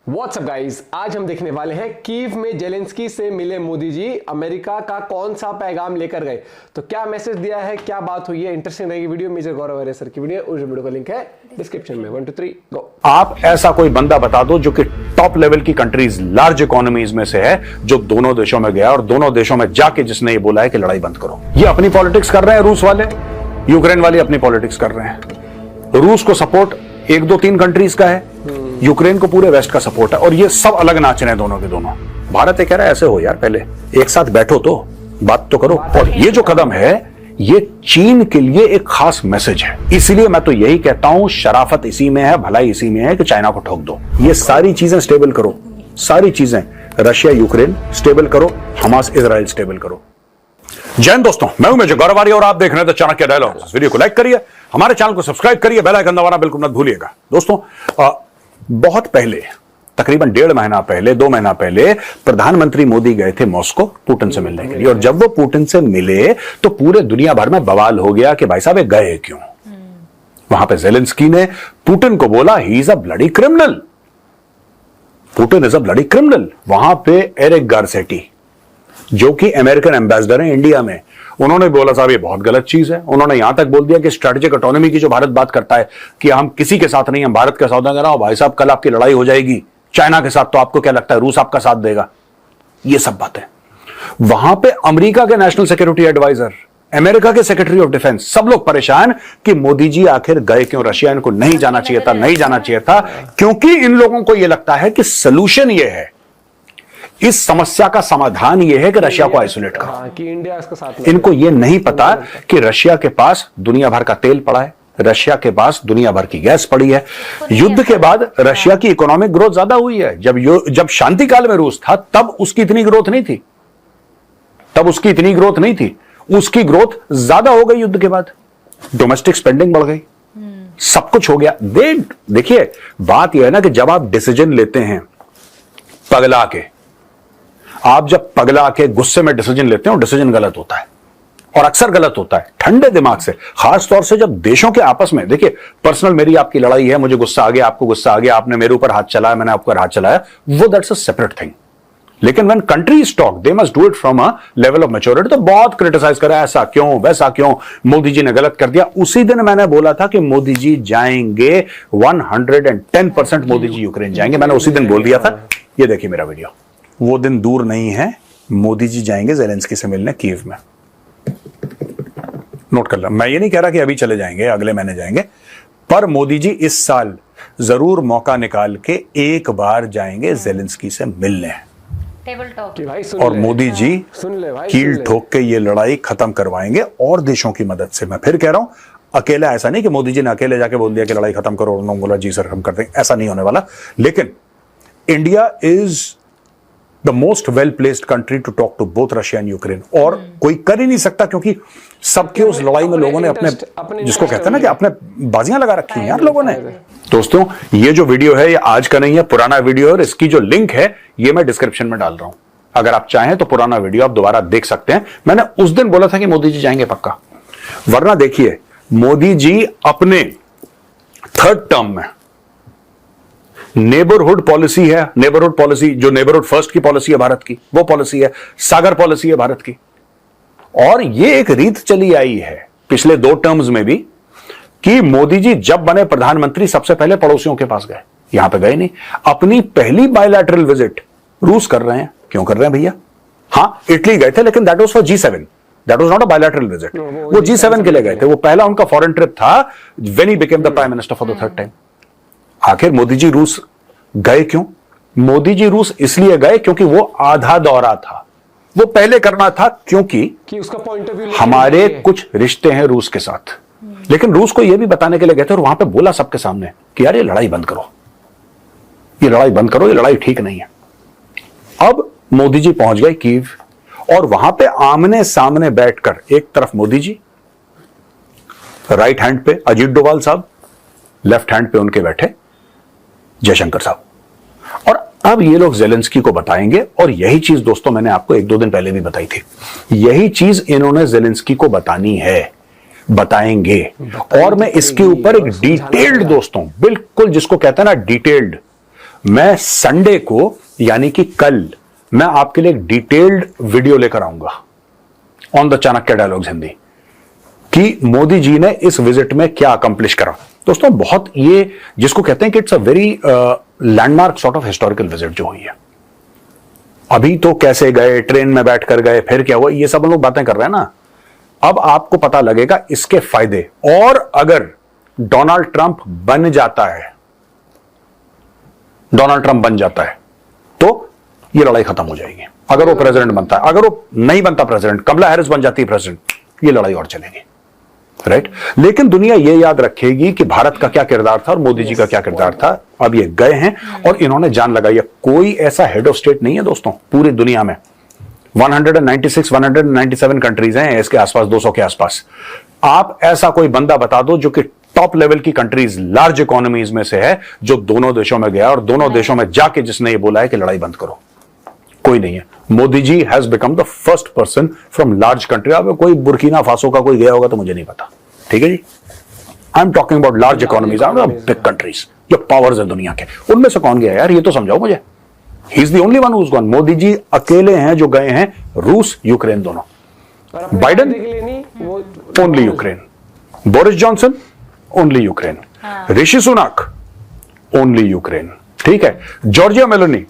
WhatsApp guys, आज हम देखने वाले हैं कीव में जेलेंस्की से मिले मोदी जी अमेरिका का कौन सा पैगाम लेकर गए, तो क्या मैसेज दिया है, क्या बात हुई है। इंटरेस्टिंग रहेगी वीडियो। मेजर गौरव आर्य सर की वीडियो, उस वीडियो का लिंक है डिस्क्रिप्शन में। 1 2 3 गो। आप ऐसा कोई बंदा बता दो जो कि टॉप लेवल की कंट्रीज, लार्ज इकोनॉमीज में से है, जो दोनों देशों में गया और दोनों देशों में जाके जिसने ये बोला है कि लड़ाई बंद करो। ये अपनी पॉलिटिक्स कर रहे हैं रूस वाले, यूक्रेन वाले अपनी पॉलिटिक्स कर रहे हैं। रूस को सपोर्ट 1 2 3 कंट्रीज का है, यूक्रेन को पूरे वेस्ट का सपोर्ट है, और ये सब अलग नाच रहे हैं दोनों के दोनों। भारत ये कह रहा है ऐसे हो यार, पहले एक साथ बैठो तो बात तो करो। और ये जो कदम है ये चीन के लिए एक खास मैसेज है। इसलिए मैं तो यही कहता हूं, शराफत इसी में है, भलाई इसी में है कि चाइना को ठोक दो। ये सारी चीजें स्टेबल करो, सारी चीजें, रशिया यूक्रेन स्टेबल करो, हमास इजराइल स्टेबल करो। जय हिंद दोस्तों, मैं हूं मेजर गौरव आर्य और आप देख रहे हैं द चाणक्य डायलॉग्स। वीडियो को लाइक करिए, हमारे चैनल को सब्सक्राइब करिए, बेल आइकन दबाना बिल्कुल मत भूलिएगा। दोस्तों बहुत पहले, तकरीबन 1.5 महीना पहले, 2 महीना पहले प्रधानमंत्री मोदी गए थे मॉस्को पुतिन से मिलने के लिए। और जब वो पुतिन से मिले तो पूरे दुनिया भर में बवाल हो गया कि भाई साहब ये गए क्यों। वहां पे जेलेंस्की ने पुतिन को बोला he is a bloody criminal, Putin is a bloody criminal. वहां पे एरिक गारसेटी जो कि अमेरिकन एम्बेसडर हैं इंडिया में, उन्होंने बोला साहब ये बहुत गलत चीज है। उन्होंने यहां तक बोल दिया कि स्ट्रेटेजिक ऑटोनॉमी की जो भारत बात करता है कि हम किसी के साथ नहीं, हम भारत का सौदा कर रहा हूं, भाई साहब कल आपकी लड़ाई हो जाएगी चाइना के साथ तो आपको क्या लगता है रूस आपका साथ देगा। ये सब बातें वहां पे अमेरिका के नेशनल सिक्योरिटी एडवाइजर, अमेरिका के सेक्रेटरी ऑफ डिफेंस, सब लोग परेशान कि मोदी जी आखिर गए क्यों रशिया, इनको नहीं जाना चाहिए था, नहीं जाना चाहिए था। क्योंकि इन लोगों को यह लगता है कि सोल्यूशन यह है, इस समस्या का समाधान यह है कि रशिया को आइसोलेट करो, कि इंडिया इसका साथ। इनको यह नहीं पता कि रशिया के पास दुनिया भर का तेल पड़ा है, रशिया के पास दुनिया भर की गैस पड़ी है। युद्ध के बाद रशिया की इकोनॉमिक ग्रोथ ज्यादा हुई है। जब शांति काल में रूस था तब उसकी इतनी ग्रोथ नहीं थी, उसकी ग्रोथ ज्यादा हो गई युद्ध के बाद। डोमेस्टिक स्पेंडिंग बढ़ गई, सब कुछ हो गया। देखिए बात यह है ना कि जब आप डिसीजन लेते हैं पगला के, आप जब पगला के गुस्से में डिसीजन लेते हो, डिसीजन गलत होता है और अक्सर गलत होता है। ठंडे दिमाग से, खास तौर से जब देशों के आपस में, देखिए पर्सनल मेरी आपकी लड़ाई है, मुझे गुस्सा आ गया, आपको गुस्सा आ गया, आपने मेरे ऊपर हाथ चलाया, मैंने आपको हाथ चलाया, वो दैट्स अ सेपरेट थिंग। लेकिन when countries talk they must do it from a level of maturity. तो बहुत क्रिटिसाइज करा, ऐसा क्यों, वैसा क्यों, मोदी जी ने गलत कर दिया। उसी दिन मैंने बोला था कि मोदी जी जाएंगे, 110% मोदी जी यूक्रेन जाएंगे, मैंने उसी दिन बोल दिया था। ये देखिए मेरा वीडियो, वो दिन दूर नहीं है, मोदी जी जाएंगे जेलेंस्की से मिलने कीव में। नोट कर लो, मैं ये नहीं कह रहा कि अभी चले जाएंगे, अगले महीने जाएंगे, पर मोदी जी इस साल जरूर मौका निकाल के एक बार जाएंगे जेलेंस्की से मिलने। टेबल टॉक और मोदी जी कील ठोक के ये लड़ाई खत्म करवाएंगे और देशों की मदद से। मैं फिर कह रहा हूं, अकेला ऐसा नहीं कि मोदी जी ने अकेले जाके बोल दिया कि लड़ाई खत्म करो, उन्होंने बोला जी सर हम कर देंगे, ऐसा नहीं होने वाला। लेकिन India is the most well placed country to talk to both Russia and Ukraine. और कोई कर ही नहीं सकता, क्योंकि सबके उस लड़ाई में लोगों ने अपने जिसको कहते हैं ना कि अपने बाजियां लगा रखी हैं यार लोगों ने। दोस्तों ये जो वीडियो है ये आज का नहीं है, पुराना वीडियो है, और इसकी जो लिंक है ये मैं डिस्क्रिप्शन में डाल रहा हूं। अगर आप चाहें तो पुराना वीडियो आप दोबारा देख सकते हैं। मैंने उस दिन बोला था कि मोदी जी जाएंगे पक्का, वरना देखिए मोदी जी अपने 3rd टर्म में नेबरहुड पॉलिसी है, नेबरहुड पॉलिसी जो नेबरहुड फर्स्ट की पॉलिसी है भारत की, वो पॉलिसी है, सागर पॉलिसी है भारत की। और ये एक रीत चली आई है पिछले 2 टर्म्स में भी कि मोदी जी जब बने प्रधानमंत्री सबसे पहले पड़ोसियों के पास गए, यहां पे गए नहीं। अपनी पहली बायलैटरल विजिट रूस कर रहे हैं, क्यों कर रहे हैं भैया? हां इटली गए थे, लेकिन that was for G7, that was not a bilateral visit, वो G7 के लिए गए थे। वो पहला उनका फॉरेन ट्रिप था when he became the prime minister for the 3rd time. आखिर मोदी जी रूस गए क्यों? मोदी जी रूस इसलिए गए क्योंकि वो आधा दौरा था, वो पहले करना था, क्योंकि उसका पॉइंट ऑफ व्यू हमारे कुछ रिश्ते हैं रूस के साथ। लेकिन रूस को यह भी बताने के लिए गए थे और वहां पे बोला सबके सामने कि यार ये लड़ाई बंद करो, ये लड़ाई बंद करो, ये लड़ाई ठीक नहीं है। अब मोदी जी पहुंच गए कीव, और वहां पे आमने सामने बैठकर, एक तरफ मोदी जी, राइट हैंड पे अजीत डोभाल साहब, लेफ्ट हैंड पे उनके बैठे जयशंकर साहब। और अब ये लोग जेलेंस्की को बताएंगे, और यही चीज दोस्तों मैंने आपको 1-2 दिन पहले भी बताई थी, यही चीज इन्होंने जेलेंस्की को बतानी है, बताएंगे। और मैं इसके ऊपर एक डिटेल्ड, दोस्तों बिल्कुल जिसको कहते हैं ना डिटेल्ड मैं संडे को यानी कि कल मैं आपके लिए एक डिटेल्ड वीडियो लेकर आऊंगा on the Chanakya dialogues Hindi कि मोदी जी ने इस विजिट में क्या अकम्प्लिश करा। दोस्तों बहुत ये जिसको कहते हैं कि it's a very landmark sort of historical visit जो हुई है। अभी तो कैसे गए, ट्रेन में बैठकर गए, फिर क्या हुआ, ये सब लोग बातें कर रहे हैं ना। अब आपको पता लगेगा इसके फायदे। और अगर डोनाल्ड ट्रंप बन जाता है, डोनाल्ड ट्रंप बन जाता है तो ये लड़ाई खत्म हो जाएगी। अगर वो प्रेसिडेंट बनता है, अगर वो नहीं बनता प्रेसिडेंट, कमला हैरिस बन जाती है प्रेसिडेंट, ये लड़ाई और चलेगी, राइट। लेकिन दुनिया ये याद रखेगी कि भारत का क्या किरदार था और मोदी जी का क्या किरदार था। अब ये गए हैं और इन्होंने जान लगाई है। कोई ऐसा हेड ऑफ स्टेट नहीं है दोस्तों पूरी दुनिया में। 196 197 कंट्रीज हैं इसके आसपास, 200 के आसपास। आप ऐसा कोई बंदा बता दो जो कि टॉप लेवल की कंट्रीज, लार्ज इकोनॉमीज में से है, जो दोनों देशों में गया और दोनों देशों में जाके जिसने ये बोला है कि लड़ाई बंद करो। कोई नहीं है। Modi ji has become the first person from large country. अब कोई बुर्किना फासो का कोई गया होगा तो मुझे नहीं पता, ठीक है जी। I am talking about large economies, big countries जो पावर्स है दुनिया के, उनमें से कौन गया यार, ये तो समझाओ मुझे। He is the only one who is gone. Modi ji अकेले हैं जो गए हैं, रूस यूक्रेन दोनों। Biden only Ukraine, Boris Johnson only Ukraine, Rishi Sunak only Ukraine, ठीक है। Giorgia Meloni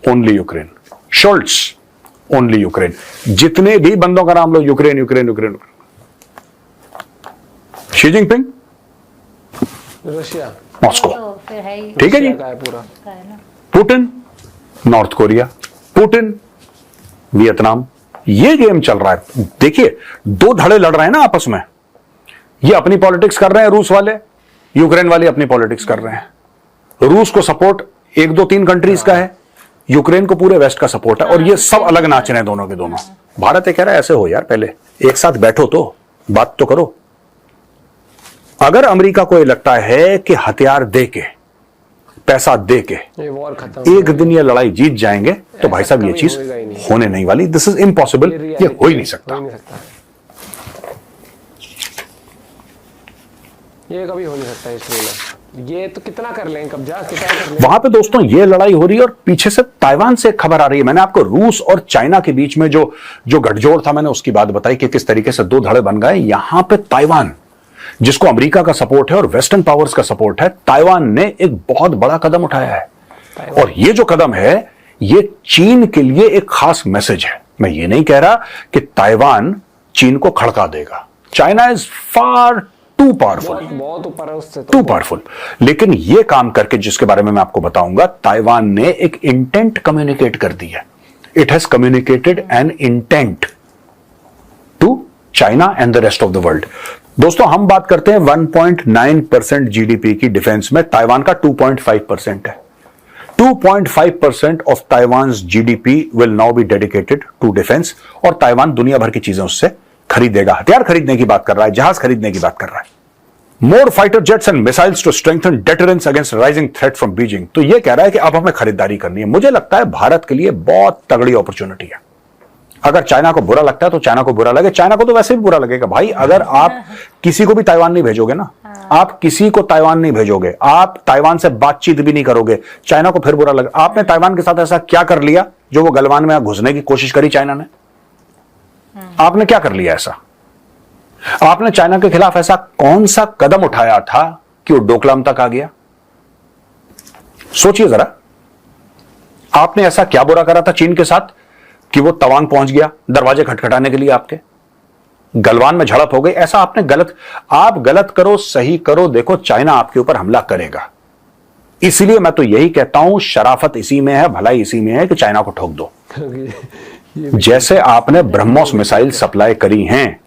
only Ukraine, Scholz only Ukraine. जितने भी बंदों का नाम लो Ukraine Ukraine Ukraine. Xi Jinping Russia, Moscow, ठीक है जी। Putin North Korea, Putin Vietnam. ये गेम चल रहा है। देखिए दो धड़े लड़ रहे हैं ना आपस में। ये अपनी पॉलिटिक्स कर रहे हैं रूस वाले, यूक्रेन वाले अपनी पॉलिटिक्स कर रहे हैं। रूस को सपोर्ट 1 2 3 कंट्रीज का है, यूक्रेन को पूरे वेस्ट का सपोर्ट है, और ये सब अलग नाच रहे हैं दोनों के दोनों। भारत ये कह रहा है ऐसे हो यार, पहले एक साथ बैठो तो बात तो करो। अगर अमेरिका को ये लगता है कि हथियार दे के, पैसा दे के एक दिन ये लड़ाई जीत जाएंगे, तो भाई साहब ये चीज होने नहीं वाली। दिस इज इम्पॉसिबल, ये हो ही नहीं सकता। ये कभी हो नहीं सकता इसमें। ये तो कितना कर लें कब्जा, कितना कर लें। वहां पे दोस्तों ये लड़ाई हो रही है और पीछे से ताइवान से खबर आ रही है। मैंने आपको रूस और चाइना के बीच में जो गठजोड़ था, मैंने उसकी बात बताई कि किस तरीके से दो धड़े बन गए। यहां पे ताइवान, जिसको अमेरिका का सपोर्ट है और वेस्टर्न पावर्स का सपोर्ट है, ताइवान ने एक बहुत बड़ा कदम उठाया है। और ये जो कदम है, ये चीन के लिए एक खास मैसेज है। मैं ये नहीं कह रहा कि ताइवान चीन को खड़का देगा। China is far too powerful, बहुत ऊपर है उससे, टू पावरफुल। लेकिन ये काम करके, जिसके बारे में मैं आपको बताऊंगा, ताइवान ने एक इंटेंट कम्युनिकेट कर दी है। It has communicated an intent to China and the rest of the world. दोस्तों हम बात करते हैं 1.9% जीडीपी की डिफेंस में, ताइवान का 2.5% है। 2.5% of Taiwan GDP will now be dedicated to defence. और ताइवान दुनिया भर की चीजें उससे खरीदेगा। हथियार खरीदने की बात कर रहा है, जहाज खरीदने की बात कर रहा है। More fighter jets and missiles to strengthen deterrence against rising threat from Beijing. तो यह कह रहा है कि अब हमें खरीदारी करनी है। मुझे लगता है भारत के लिए बहुत तगड़ी अपॉर्चुनिटी है। अगर चाइना को बुरा लगता है तो चाइना को बुरा लगे, चाइना को तो वैसे भी बुरा लगेगा भाई। अगर आप किसी को भी ताइवान नहीं भेजोगे ना, आप किसी को ताइवान नहीं भेजोगे, आप ताइवान से बातचीत भी नहीं करोगे, चाइना को फिर बुरा लगे। आपने ताइवान के साथ ऐसा क्या कर लिया जो वो गलवान में घुसने की कोशिश करी चाइना ने? आपने क्या कर लिया ऐसा? आपने चाइना के खिलाफ ऐसा कौन सा कदम उठाया था कि वो डोकलाम तक आ गया? सोचिए जरा, आपने ऐसा क्या बुरा करा था चीन के साथ कि वो तवांग पहुंच गया दरवाजे खटखटाने के लिए? आपके गलवान में झड़प हो गई। ऐसा आपने आप गलत करो, सही करो, देखो चाइना आपके ऊपर हमला करेगा। इसलिए मैं तो यही कहता हूं, शराफत इसी में है, भलाई इसी में है कि चाइना को ठोक दो। जैसे आपने ब्रह्मोस मिसाइल सप्लाई करी हैं,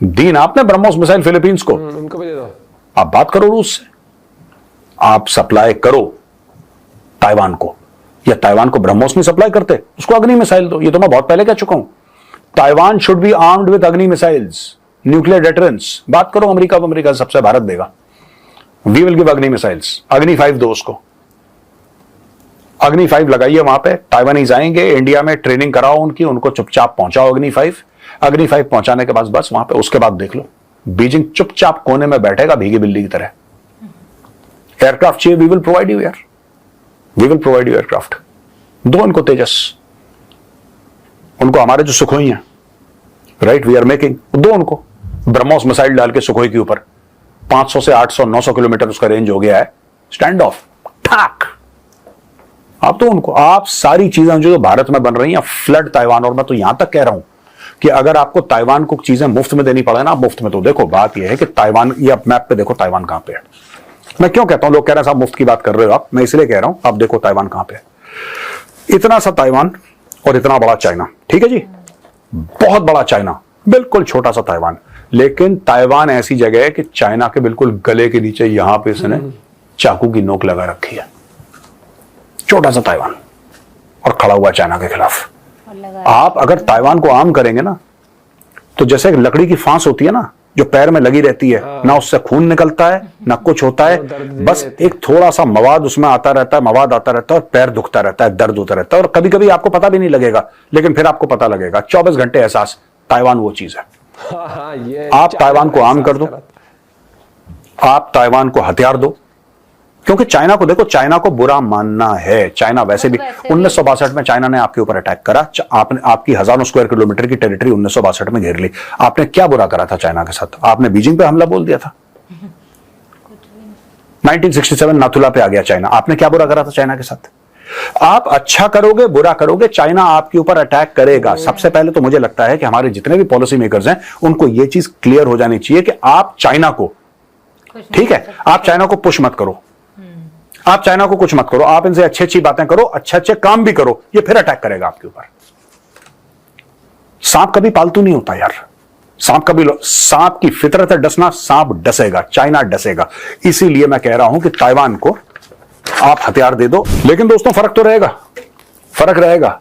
दीन आपने ब्रह्मोस मिसाइल फिलीपींस को, उनको भी दे दो। आप बात करो रूस से, आप सप्लाई करो ताइवान को, या ताइवान को ब्रह्मोस नहीं सप्लाई करते, उसको अग्नि मिसाइल दो। ये तो मैं बहुत पहले कह चुका हूं। Taiwan should be armed with अग्नि मिसाइल्स, न्यूक्लियर डेटरेंस। बात करो अमेरिका सबसे, भारत देगा। वी विल गिव अग्नि मिसाइल्स, अग्नि 5 दो उसको। अग्नि 5 लगाइए वहां पे, ताइवानीज आएंगे इंडिया में, ट्रेनिंग कराओ उनकी, उनको चुपचाप पहुंचाओ अग्नि 5। अग्नि 5 पहुंचाने के बाद बस वहां पे, उसके बाद देख लो, बीजिंग चुपचाप कोने में बैठेगा भीगी बिल्ली की तरह। एयरक्राफ्ट चाहिए, वी विल प्रोवाइड यू यार। We will provide you aircraft. दो उनको तेजस, उनको हमारे जो सुखोई हैं, राइट, वी आर मेकिंग, दो उनको ब्रह्मोस मिसाइल डाल के सुखोई के ऊपर 500 से 800 900 किलोमीटर उसका रेंज हो गया है, स्टैंड ऑफ ठाक। आप तो उनको, आप सारी चीजें जो भारत में बन रही हैं, फ्लड ताइवान, और मैं तो यहां तक कह रहा हूं कि अगर आपको ताइवान को चीजें मुफ्त में देनी पड़े ना, मुफ्त में तो देखो, बात यह है कि ताइवान, ये आप मैप पे देखो ताइवान कहां पे है। मैं क्यों कहता हूं, लोग कह रहे हैं साहब मुफ्त की बात कर रहे हो आप, मैं इसलिए कह रहा हूं, आप देखो ताइवान कहां पे है। इतना सा ताइवान और इतना बड़ा चाइना, ठीक है जी, बहुत बड़ा चाइना, बिल्कुल छोटा सा ताइवान। लेकिन ताइवान ऐसी जगह है कि चाइना के बिल्कुल गले के नीचे यहां पे इसने चाकू की नोक लगा रखी है, छोटा सा ताइवान, और खड़ा हुआ चाइना के खिलाफ। आप अगर ताइवान को आर्म करेंगे ना, तो जैसे एक लकड़ी की फांस होती है ना, जो पैर में लगी रहती है, ना उससे खून निकलता है ना कुछ होता है, बस एक थोड़ा सा मवाद उसमें आता रहता है, मवाद आता रहता है, और पैर दुखता रहता है, दर्द होता रहता है, और कभी कभी आपको पता भी नहीं लगेगा, लेकिन फिर आपको पता लगेगा। 24 घंटे एहसास, ताइवान वो चीज है। आप ताइवान को आर्म कर दो, आप ताइवान को हथियार दो, क्योंकि चाइना को देखो, चाइना को बुरा मानना है। चाइना वैसे भी 1962 में चाइना ने आपके ऊपर अटैक करा, आपने आपकी हजारों स्क्वायर किलोमीटर की टेरिटरी 1962 में घेर ली। आपने क्या बुरा करा था चाइना के साथ? आपने बीजिंग पे हमला बोल दिया था। 1967 नाथुला पे आ गया चाइना, आपने क्या बुरा करा था चाइना के साथ? आप अच्छा करोगे बुरा करोगे, चाइना आपके ऊपर अटैक करेगा। सबसे पहले तो मुझे लगता है कि हमारे जितने भी पॉलिसी मेकर्स हैं, उनको यह चीज क्लियर हो जानी चाहिए कि आप चाइना को, ठीक है, आप चाइना को पुश मत करो, आप चाइना को कुछ मत करो, आप इनसे अच्छी अच्छी बातें करो, अच्छे अच्छे काम भी करो, ये फिर अटैक करेगा आपके ऊपर। सांप कभी पालतू नहीं होता यार, सांप की फितरत है डसना, सांप डसेगा, चाइना डसेगा। इसीलिए मैं कह रहा हूं कि ताइवान को आप हथियार दे दो। लेकिन दोस्तों फर्क तो रहेगा, फर्क रहेगा।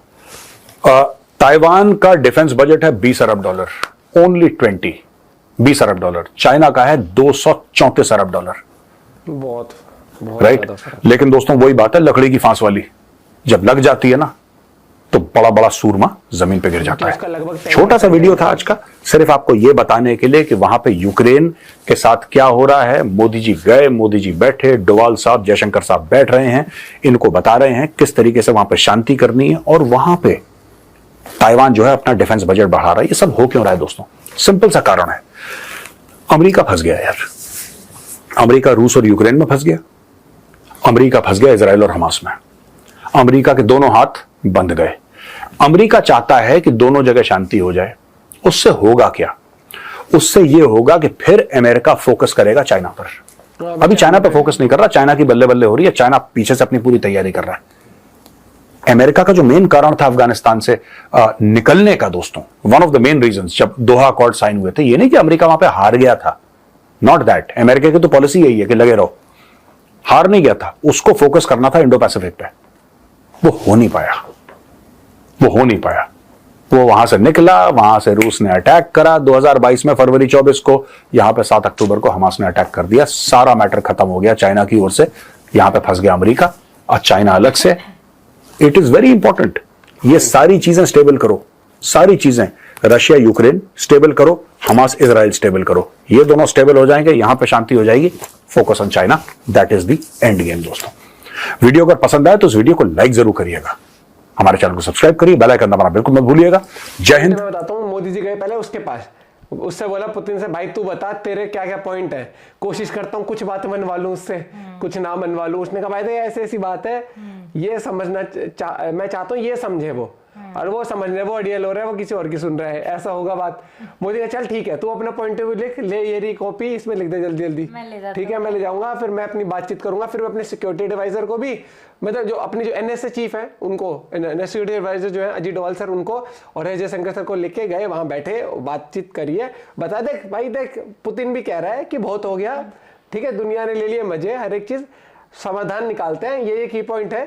ताइवान का डिफेंस बजट है $20 अरब, ओनली 20 अरब डॉलर। चाइना का है $234 अरब। बहुत राइट। लेकिन दोस्तों वही बात है लकड़ी की फांस वाली, जब लग जाती है ना तो बड़ा बड़ा सूरमा जमीन पे गिर जाता है। छोटा सा वीडियो था आज का, सिर्फ आपको यह बताने के लिए कि वहां पे यूक्रेन के साथ क्या हो रहा है। मोदी जी गए, मोदी जी बैठे, डोवाल साहब, जयशंकर साहब बैठ रहे हैं, इनको बता रहे हैं किस तरीके से वहां पे शांति करनी है, और वहां पे ताइवान जो है अपना डिफेंस बजट बढ़ा रहा है। ये सब हो क्यों रहा है दोस्तों? सिंपल सा कारण है, अमेरिका फंस गया यार। अमेरिका रूस और यूक्रेन में फंस गया, अमेरिका फंस गया इजराइल और हमास में। अमेरिका के दोनों हाथ बंध गए। अमेरिका चाहता है कि दोनों जगह शांति हो जाए। उससे होगा क्या? उससे यह होगा कि फिर अमेरिका फोकस करेगा चाइना पर। अभी चाइना पर फोकस नहीं कर रहा, चाइना की बल्ले बल्ले हो रही है, चाइना पीछे से अपनी पूरी तैयारी कर रहा है। अमेरिका का जो मेन कारण था अफगानिस्तान से निकलने का दोस्तों, one of the main reasons, जब दोहा अकॉर्ड साइन हुए थे, ये नहीं कि अमेरिका वहां पे हार गया था, नॉट दैट। अमेरिका की तो पॉलिसी यही है कि लगे रहो, हार नहीं गया था, उसको फोकस करना था इंडो पैसिफिक पे। वो हो नहीं पाया, वो हो नहीं पाया। वो वहां से निकला, वहां से रूस ने अटैक करा 2022 में फरवरी 24 को, यहां पे 7 अक्टूबर को हमास ने अटैक कर दिया। सारा मैटर खत्म हो गया चाइना की ओर से, यहां पे फंस गया अमेरिका और चाइना अलग से। इट इज वेरी इंपॉर्टेंट, ये सारी चीजें स्टेबल करो, सारी चीजें, रशिया यूक्रेन स्टेबल करो, हमास इजराइल स्टेबल करो। ये दोनों स्टेबल हो जाएंगे, यहां पे शांति हो जाएगी। Focus on China, that is the end game दोस्तों। वीडियो अगर पसंद आए तो इस वीडियो को लाइक जरूर करिएगा, हमारे चैनल को सब्सक्राइब करिए, बेल आइकन दबाना बिल्कुल मत भूलिएगा। जय हिंद। मैं बताता हूँ, मोदी जी गए पहले उसके पास, उससे बोला पुतिन से, भाई तू बता तेरे क्या क्या पॉइंट है, कोशिश करता हूँ कुछ बातें मनवा लूं उससे, कुछ ना मनवा लूं। उसने कहा भाई ऐसी ऐसी बात है, ये समझना मैं चाहता हूँ ये समझे वो, और वो समझ रहे, वो अडियल हो रहा है, वो किसी और की सुन रहा है, ऐसा होगा बात। मोदी ने चल ठीक है, तू अपना पॉइंट ऑफ व्यू लिख ले, ये रही कॉपी, इसमें लिख दे जल्दी जल्दी, ठीक है मैं ले जाऊंगा, फिर मैं अपनी बातचीत करूंगा। फिर मैं अपने सिक्योरिटी एडवाइजर को भी, मतलब जो अपनी जो एनएसए चीफ है उनको, सिक्योरिटी एडवाइजर जो है अजीत डोवाल सर, उनको और अजय शंकर सर को लेके गए, वहां बैठे, बातचीत करिए, बता देख भाई देख पुतिन भी कह रहा है कि बहुत हो गया, ठीक है दुनिया ने ले लिए मजे, हर एक चीज समाधान निकालते हैं, ये की पॉइंट है,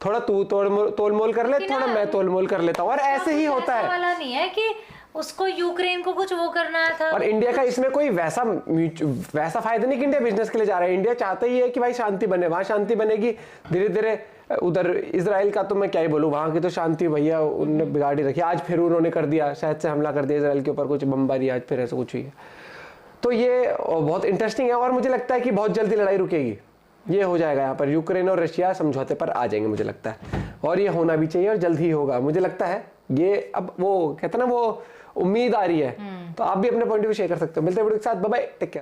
थोड़ा तू तोल मोल कर ले, थोड़ा मैं तोल मोल कर लेता हूँ, और ऐसे ही होता है। वाला नहीं है कि उसको यूक्रेन को कुछ वो करना था। और इंडिया का इसमें कोई वैसा फायदा नहीं कि इंडिया बिजनेस के लिए जा रहा है। इंडिया चाहता ही है कि भाई शांति बने, वहां शांति बनेगी धीरे धीरे। उधर इजराइल का तो मैं क्या ही बोलूं, वहां की तो शांति भैया उन्होंने बिगाड़ी रखी। आज फिर उन्होंने कर दिया, शायद से हमला कर दिया इजराइल के ऊपर, कुछ बमबारी आज फिर ऐसा कुछ हुई है। तो ये बहुत इंटरेस्टिंग है, और मुझे लगता है कि बहुत जल्दी लड़ाई रुकेगी, ये हो जाएगा यहाँ पर, यूक्रेन और रशिया समझौते पर आ जाएंगे मुझे लगता है, और ये होना भी चाहिए और जल्द ही होगा मुझे लगता है। ये अब वो कहते हैं ना, वो उम्मीद आ रही है। तो आप भी अपने पॉइंट ऑफ व्यू शेयर कर सकते हो। मिलते हैं वीडियो के साथ, बाय बाय, टेक केयर।